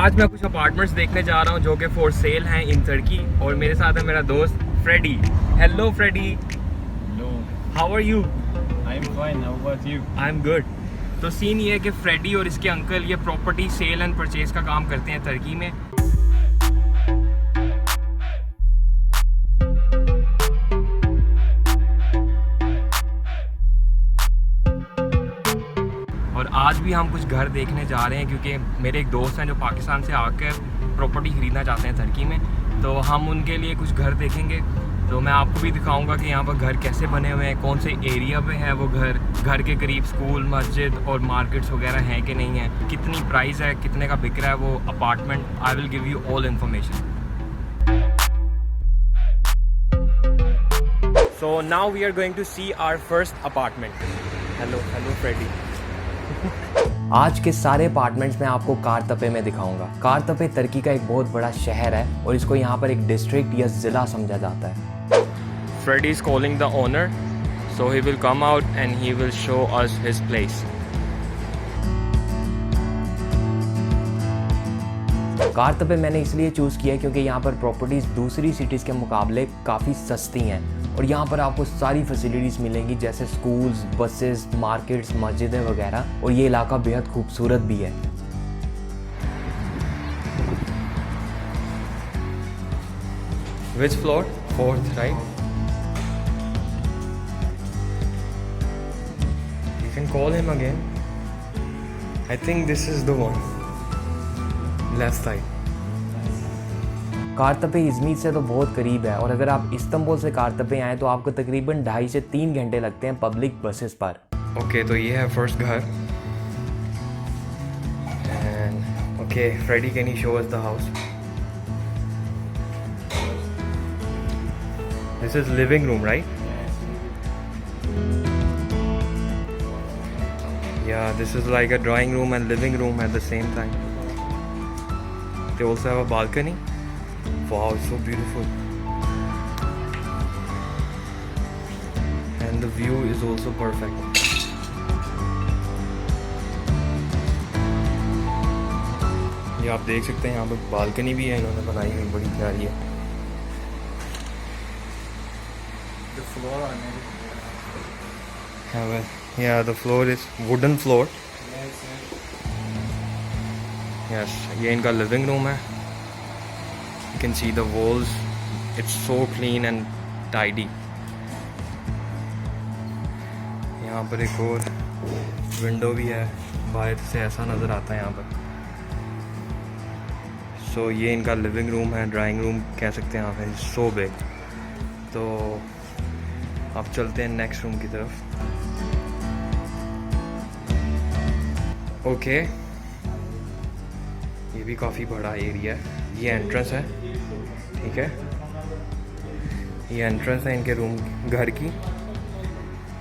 आज मैं कुछ अपार्टमेंट्स देखने जा रहा हूँ जो कि फॉर सेल हैं इन टर्की, और मेरे साथ है मेरा दोस्त Freddy. Hello Freddy. Hello. How are you? I'm fine. How about you? I am good. तो सीन ये है कि फ्रेडी और इसके अंकल ये प्रॉपर्टी सेल एंड परचेज का काम करते हैं टर्की में। और आज भी हम कुछ घर देखने जा रहे हैं क्योंकि मेरे एक दोस्त हैं जो पाकिस्तान से आकर प्रॉपर्टी ख़रीदना चाहते हैं टर्की में, तो हम उनके लिए कुछ घर देखेंगे। तो मैं आपको भी दिखाऊंगा कि यहाँ पर घर कैसे बने हुए हैं, कौन से एरिया पे है वो घर के करीब स्कूल, मस्जिद और मार्केट्स वगैरह हैं कि नहीं है, कितनी प्राइस है, कितने का बिक रहा है वो apartment. I will give you all information. So now we are going to see our first apartment. Hello Freddy. आज के सारे अपार्टमेंट्स में आपको कारतपे में दिखाऊंगा। कारतपे तुर्की का एक बहुत बड़ा शहर है और इसको यहाँ पर एक डिस्ट्रिक्ट या ज़िला समझा जाता है। Freddy is calling the owner, so he will come out and he will show us his place. कारतपे मैंने इसलिए चूज़ किया क्योंकि यहाँ पर प्रॉपर्टीज़ दूसरी सिटीज़ के मुकाबले काफ़ी सस्ती हैं और यहाँ पर आपको सारी फैसिलिटीज़ मिलेंगी जैसे स्कूल्स, बसेस, मार्केट्स, मस्जिदें वगैरह, और ये इलाका बेहद खूबसूरत भी है। Which floor? Fourth, right? You can call him again. I think this is the one. Left side. Kartepe Izmir से तो बहुत करीब है और अगर आप इस्तांबुल से कारतपे आएँ तो आपको तकरीबन 2.5 से 3 घंटे लगते हैं पब्लिक बसेस पर। Okay, तो ये है फर्स्ट घर। And okay, Freddy, can you show us the house? This is living room, right? Yeah, this is like a drawing room and living room at the same time. They also have a balcony. Wow, it's so beautiful. And the view is also perfect. ये आप देख सकते हैं यहाँ पर balcony भी है इन्होंने बनाई हुई, बड़ी प्यारी है। The floor on it. Yeah, the floor is wooden floor. Yes, ये इनका living room है। You can see the walls. It's so clean and tidy. यहाँ पर एक और विंडो भी है, बाहर से ऐसा नज़र आता है यहाँ पर। So ये इनका लिविंग रूम है, ड्राइंग रूम कह सकते हैं आप। It's so big. तो अब चलते हैं नेक्स्ट रूम की तरफ। ओके, ये भी काफ़ी बड़ा एरिया है। ये एंट्रेंस है, ठीक है, ये एंट्रेंस है इनके रूम घर की।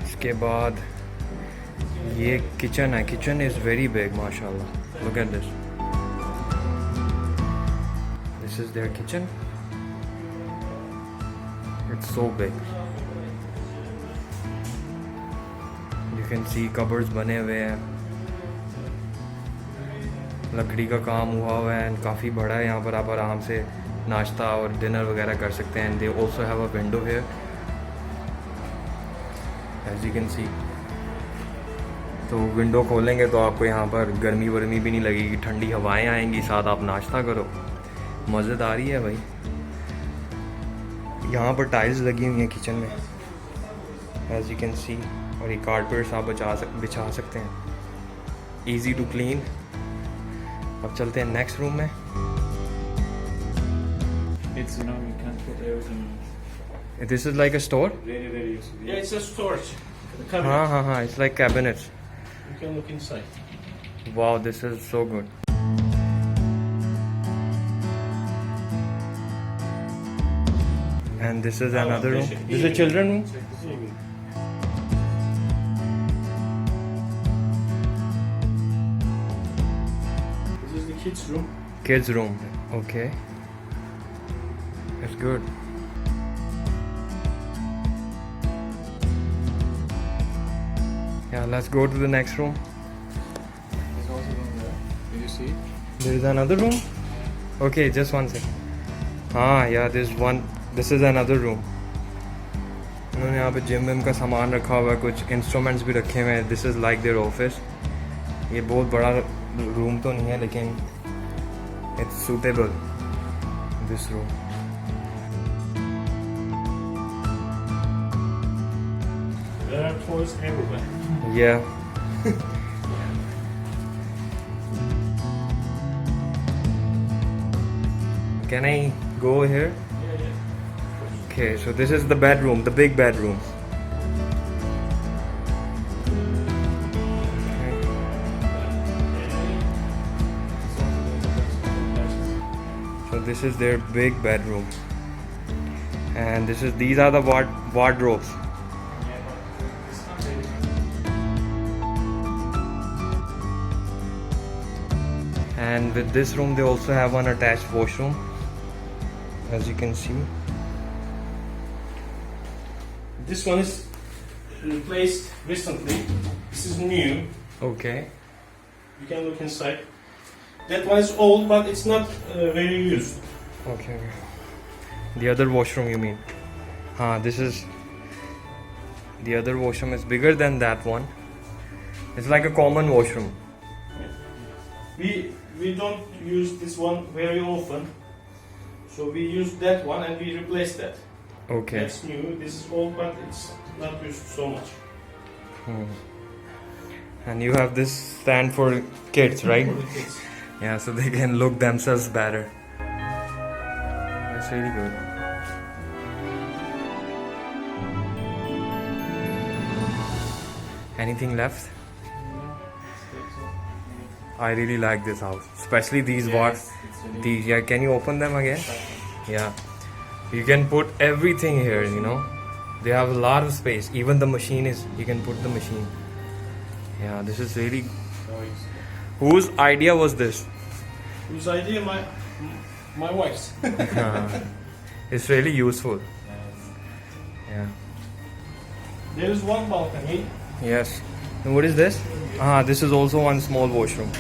इसके बाद ये किचन है। किचन इज़ वेरी बिग माशाल्लाह। Look at this. This is there kitchen. It's so big. You can C cupboards बने हुए हैं, लकड़ी का काम हुआ है, काफ़ी बड़ा है। यहाँ पर आप आराम से नाश्ता और डिनर वगैरह कर सकते हैं। They also have a window here as you can see. तो विंडो खोलेंगे तो आपको यहाँ पर गर्मी वर्मी भी नहीं लगेगी, ठंडी हवाएं आएंगी, साथ आप नाश्ता करो। मज़ेदारी है भाई। यहाँ पर टाइल्स लगी हुई हैं किचन में एज यू कैन सी, और ये कारपेट्स आप बिछा सकते हैं। Easy to clean. अब चलते हैं नेक्स्ट रूम में। It's you can't put everything. This is like a store. Very useful. Yeah, it's a storage. The cabinet. हाँ, it's like cabinets. You can look inside. Wow, this is so good. And this is another room. This is children room. This is the kids' room. Kids room. Okay. That's good. Yeah, let's go to the next room. There's also room there. Did you see? There is another room. Okay, just one second. हाँ yeah, there's one. This is another room. उन्होंने यहाँ पे gym Vim का सामान रखा हुआ है, कुछ इंस्ट्रूमेंट्स भी रखे हुए हैं. This is like their office. ये बहुत बड़ा रूम तो नहीं है लेकिन it's suitable this room. There are toys everywhere. Yeah. Can I go here? Yeah, yeah. Okay, so this is the bedroom, the big bedroom. So this is their big bedroom, and these are the wardrobes. And with this room they also have an attached washroom, as you can see. This one is replaced recently. This is new. Okay. You can look inside. That one is old, but it's not very used. Okay. The other washroom you mean? This is the other washroom is bigger than that one. It's like a common washroom. We don't use this one very often, so we use that one and we replace that. Okay. That's new. This is old, but it's not used so much. And you have this stand for kids, right? For the kids. Yeah, so they can look themselves better. That's really good. Anything left? I really like this house, especially these walls. These, yeah. Can you open them again? Yeah. You can put everything here. You know, they have a lot of space. Even the machine is. You can put the machine. Yeah, this is really. Whose idea was this? Whose idea? My wife's. It's really useful. Yeah. There is one balcony. Yes. And what is this? This is also one small washroom.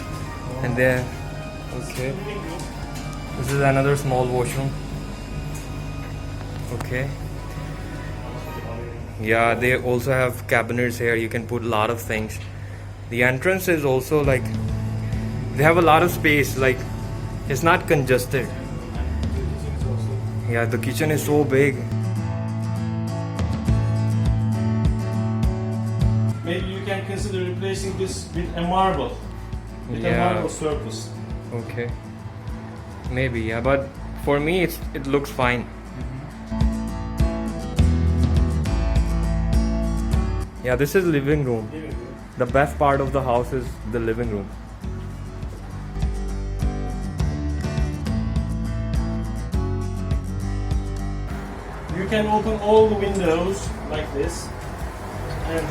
And there. Okay. This is another small washroom. Okay. Yeah, they also have cabinets here. You can put a lot of things. The entrance is also like, they have a lot of space. Like, it's not congested. Yeah, the kitchen is so big. Maybe you can consider replacing this with a marble. With a Yeah. marble surface. Okay. Maybe, yeah, but for me it looks fine. Yeah, this is living room. The best part of the house is the living room. You can open all the windows like this and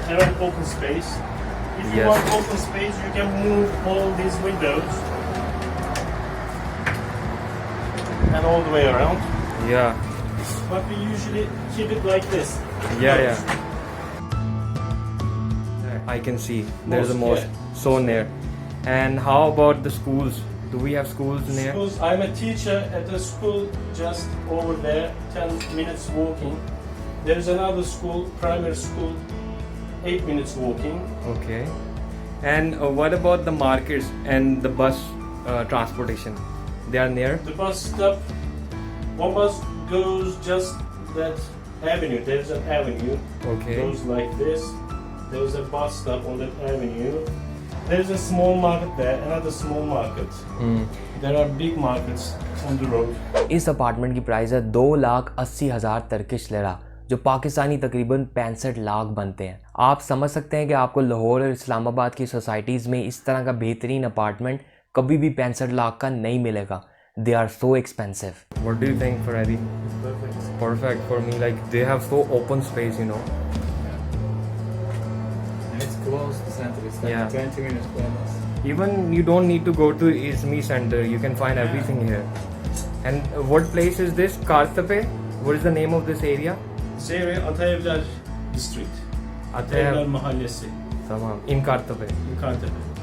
have an open space. If you Yes. want open space, you can move all these windows and all the way around. Yeah. But we usually keep it like this. Yeah. I can see there's a Mosque, mosque so near. And how about the schools? Do we have schools near? Schools, I'm a teacher at a school just over there, 10 minutes walking. There is another school, primary school, 8 minutes walking. Okay. And what about the markets and the bus transportation? They are near? The bus stop, one bus goes just that avenue. There's an avenue. Okay. Goes like this. There's a bus stop on that avenue. There's a small market there, another small market. There are big markets on the road. इस apartment की price है 2,80,000 Turkish lira, जो पाकिस्तानी तकरीबन 65 लाख बनते हैं. आप समझ सकते हैं कि आपको लाहौर और इस्लामाबाद की सोसाइटीज़ में इस तरह का बेहतरीन अपार्टमेंट कभी भी 65 लाख का नहीं मिलेगा. They are so expensive. What do you think, Farhadi? Perfect for me. Like, they have so open space, you know. And it's close to center. It's like Yeah. 20 minutes plus. Even you don't need to go to Izmi Center. You can find everything here. And what place is this? Kartepe? What is the name of this area? This area, Atayevler district. Atayevler mahallesi. तमाम इन कारतबे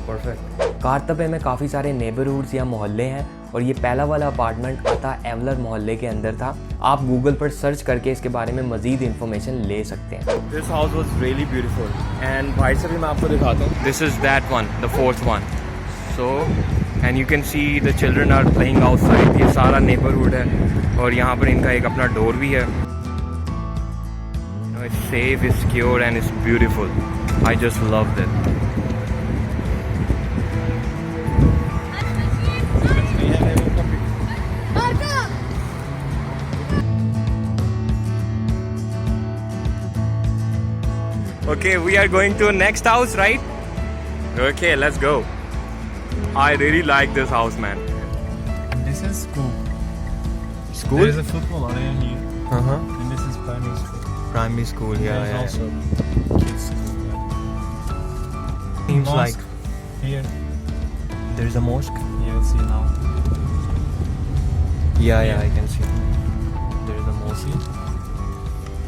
perfect. कारतबे में काफ़ी सारे neighbourhoods या मोहल्ले हैं और ये पहला वाला अपार्टमेंट अता एवलर मोहल्ले के अंदर था। आप गूगल पर सर्च करके इसके बारे में मज़ीद इन्फॉर्मेशन ले सकते हैं। This house was really beautiful and बाहर से भी मैं आपको दिखाता हूँ। This is that one, the fourth one. So and you can see the children are playing outside. ये सारा नेबरहुड है और यहाँ पर इनका एक अपना डोर भी है। It's safe, it's secure and it's beautiful. I just loved it. Okay, we are going to next house, right? Okay, let's go. I really like this house, man. This is school. School? There is a football area here, Uh-huh. and this is primary school. Primary school, yeah, There is yeah. also kids school. Seems Mosque like here. there is a mosque. You'll see now. Yeah, I can see. There is a mosque. See?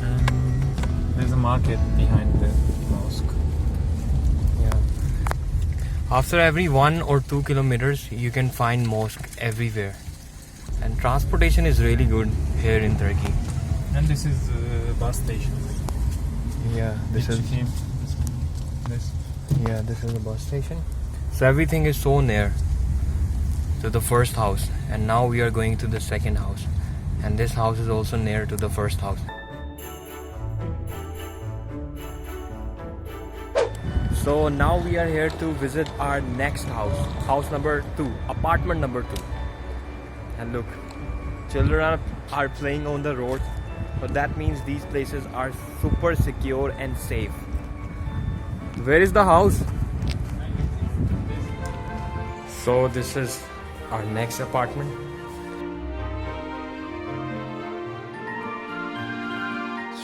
And there's a market behind the mosque. Yeah. After every 1 or 2 kilometers, you can find mosque everywhere, and transportation is really good here in Turkey. And this is bus station. Yeah, this is This. the bus station. So everything is so near to the first house, and now we are going to the second house, and this house is also near to the first house. So now we are here to visit our next house, house number 2, apartment number 2. And look, children are playing on the road, but that means these places are super secure and safe. Where is the house? So this is our next apartment.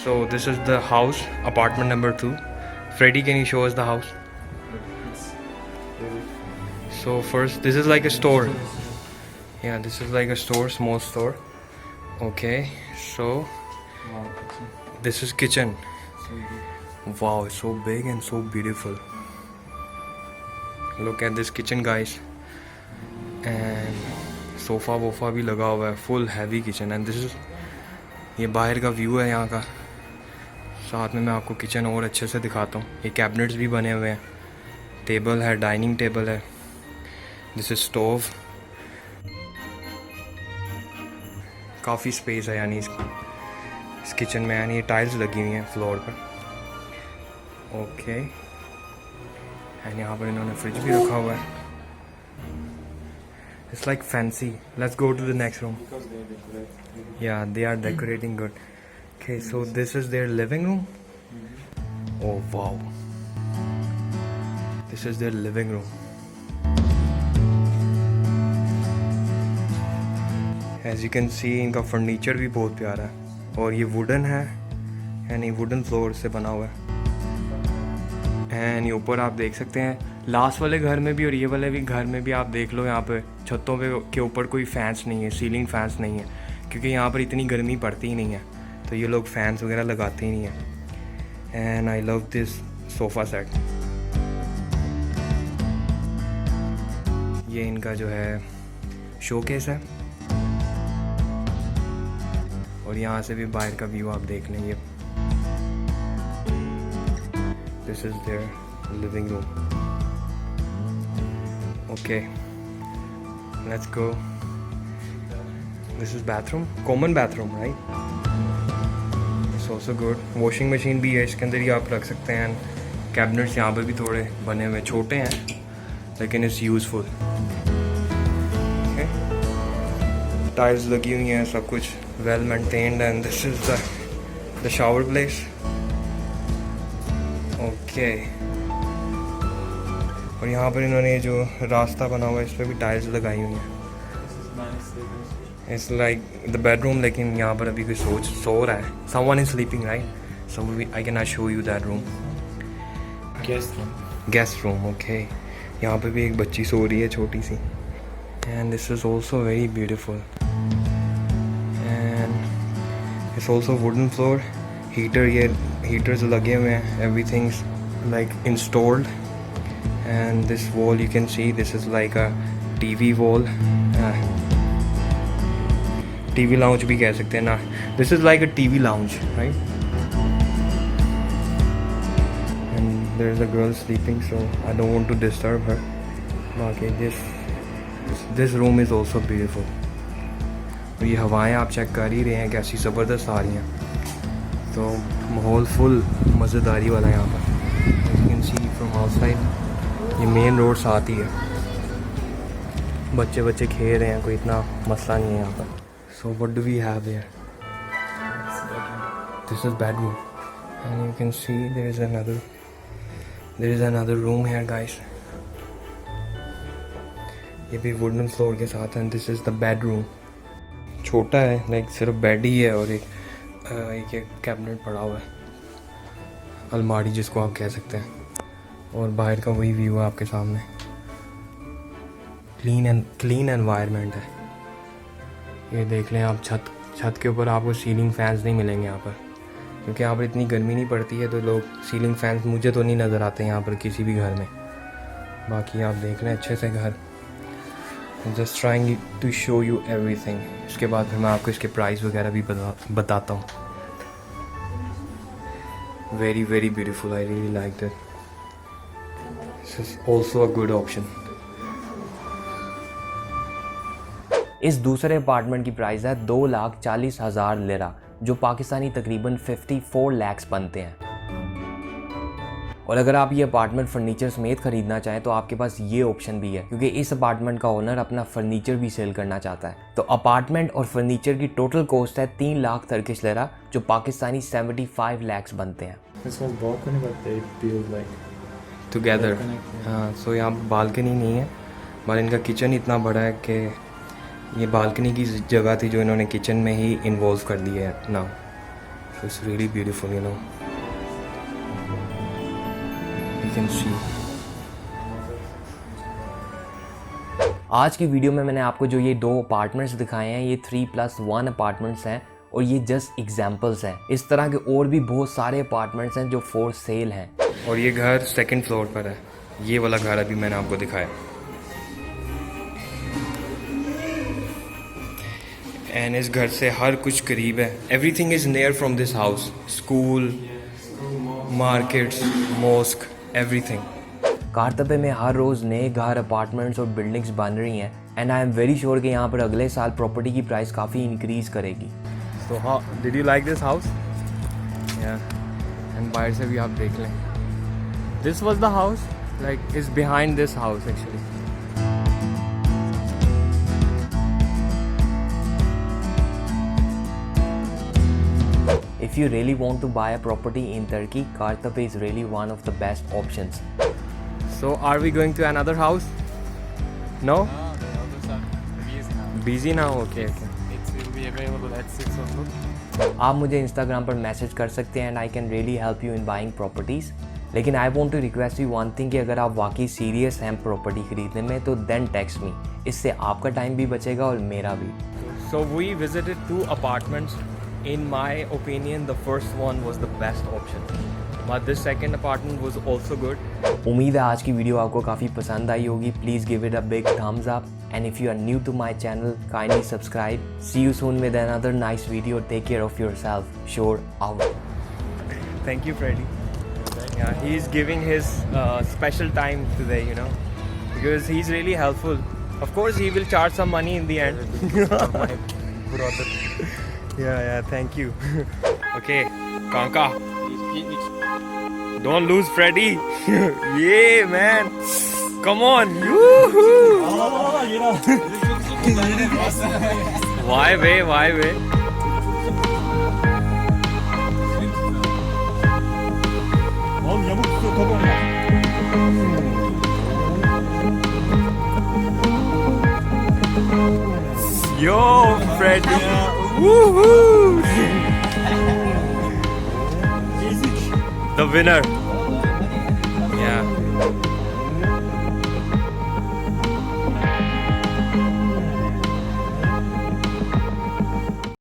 So this is the house, apartment number 2. Freddy, can you show us the house? So first, this is like a store. Yeah, this is like a store, small store. Okay, so this is kitchen. Wow, it's so big and so beautiful. Look at this kitchen, guys. And sofa wofa भी लगा हुआ है, full heavy kitchen. And this is, ये बाहर का view है यहाँ का। साथ में मैं आपको किचन और अच्छे से दिखाता हूँ। ये कैबिनेट्स भी बने हुए हैं, टेबल है, डाइनिंग टेबल है। This is stove. काफ़ी स्पेस है यानी इस किचन में, यानी ये टाइल्स लगी हुई हैं फ्लोर पर। ओके, एंड यहाँ पर इन्होंने फ्रिज भी रखा हुआ है। It's like fancy. Let's go to the next room. Yeah they are decorating good. Okay, so this is their living room. Oh wow, this is their living room. As you can see, इनका furniture भी बहुत प्यारा है और ये wooden है, यानी wooden floor से बना हुआ है। एंड ये ऊपर आप देख सकते हैं, लास्ट वाले घर में भी और ये वाले भी घर में भी आप देख लो, यहाँ पे छतों पे के ऊपर कोई फैंस नहीं है, सीलिंग फैंस नहीं है, क्योंकि यहाँ पर इतनी गर्मी पड़ती ही नहीं है, तो ये लोग फैंस वगैरह लगाते ही नहीं हैं। And I love this sofa set. ये इनका जो है शोकेस है और यहाँ से भी बाहर का व्यू आप देख लेंगे। This is their living room. Okay, let's go. This is bathroom, common bathroom right. Also good. Washing machine भी है इसके अंदर ही आप रख सकते हैं। कैबिनेट्स यहाँ पर भी थोड़े बने हुए, छोटे हैं लेकिन इट्स यूजफुल। टाइल्स लगी हुई हैं, सब कुछ well maintained. And this is the shower place. Okay, और यहाँ पर इन्होंने जो रास्ता बना हुआ है इस पर भी टाइल्स लगाई हुई हैं। It's like the bedroom, लेकिन यहाँ पर अभी कोई सो रहा है। Someone is sleeping, right? So I cannot show you that room. Guest room. Guest room, okay. यहाँ पे भी एक बच्ची सो रही है छोटी सी। And this is also very beautiful. And it's also wooden floor. Heater, ये heaters लगे हुए हैं। Everything's like installed, and this wall you can see, this is like a TV wall. TV lounge भी कह सकते हैं ना. This is like a TV lounge, right? And there's a girl sleeping, so I don't want to disturb her. Okay, this room is also beautiful. तो ये हवाएं आप check कर ही रहे हैं कैसी ज़बरदस्त आ रही हैं. तो माहौल फुल मज़ेदारी वाला है यहाँ पर. You can see from outside. ये मेन रोड साथ ही है. बच्चे खेल रहे हैं, कोई इतना मसला नहीं है यहाँ पर. So what do we have here? This is bedroom, and you can see there is another room here, guys. ये भी wooden floor के साथ, and this is the bedroom. छोटा है, like सिर्फ बेड ही है और एक कैबिनेट पड़ा हुआ है, अलमारी जिसको आप कह सकते हैं. और बाहर का वही व्यू है आपके सामने. क्लीन एनवायरनमेंट है. ये देख लें आप, छत के ऊपर आपको सीलिंग फैंस नहीं मिलेंगे यहाँ पर, क्योंकि यहाँ पर इतनी गर्मी नहीं पड़ती है, तो लोग सीलिंग फैंस मुझे तो नहीं नज़र आते यहाँ पर किसी भी घर में. बाकी आप देख लें अच्छे से घर. Just trying to show you everything. इसके बाद फिर मैं आपको इसके प्राइस वगैरह भी बताता हूँ. Very very beautiful. I really like that. This is also a good option. इस दूसरे अपार्टमेंट की प्राइस है 2,40,000 लिरा, जो पाकिस्तानी तकरीबन 54 लाख बनते हैं. और अगर आप ये अपार्टमेंट फर्नीचर समेत ख़रीदना चाहें तो आपके पास ये ऑप्शन भी है, क्योंकि इस अपार्टमेंट का ओनर अपना फर्नीचर भी सेल करना चाहता है. तो अपार्टमेंट और फर्नीचर की टोटल कॉस्ट है 3 लाख टर्किश लिरा, जो पाकिस्तानी 75 लाख बनते हैं. This was balcony, but they built like together. balcony. हाँ, सो यहाँ बालकनी नहीं है, पर इनका किचन इतना बड़ा है कि ये बालकनी की जगह थी जो इन्होंने किचन में ही इन्वॉल्व कर दी है now. So it's really beautiful, you know. You can सी. आज की वीडियो में मैंने आपको जो ये 2 अपार्टमेंट्स दिखाए हैं, ये 3+1 अपार्टमेंट्स हैं, और ये जस्ट एग्जांपल्स हैं. इस तरह के और भी बहुत सारे अपार्टमेंट्स हैं जो फॉर सेल हैं. और ये घर सेकंड फ्लोर पर है. ये वाला घर अभी मैंने आपको दिखाया. एंड इस घर से हर कुछ करीब है. Everything is near from this house. School, markets, mosque, everything. Kartepe में हर रोज़ नए घर, अपार्टमेंट्स और बिल्डिंग्स बन रही हैं, and I am very sure कि यहाँ पर अगले साल प्रॉपर्टी की प्राइस काफ़ी इंक्रीज़ करेगी. So how did you like this house? Yeah. And बाहर से भी आप देख लें. This was the house, like is behind this house actually. If you really want to buy a property in Turkey, Kartepe is really one of the best options. So are we going to another house? No? the others are busy now. Busy now? Okay. It will be available at 6 o'clock. आप मुझे Instagram पर message कर सकते हैं, and I can really help you in buying properties. लेकिन I want to request you one thing कि अगर आप वाकई सीरियस हैं प्रॉपर्टी खरीदने में, तो देन टेक्स्ट मी. इससे आपका टाइम भी बचेगा और मेरा भी. So we visited 2 apartments. In my opinion, the first one was the best option. But this second apartment was also good. उम्मीद है आज की वीडियो आपको काफ़ी पसंद आई होगी. Please give it a big thumbs up, and if you are new to my channel, kindly subscribe. See you soon with another nice video. Take care of yourself. Sure out. Thank you, Freddy. Yeah, he's giving his special time today, you know, because he's really helpful. Of course, he will charge some money in the end. My brother. Yeah, thank you. Okay, Kanka. Don't lose Freddy. Yeah, man. Come on. Why way? Yo, Freddy. Woohoo! The winner.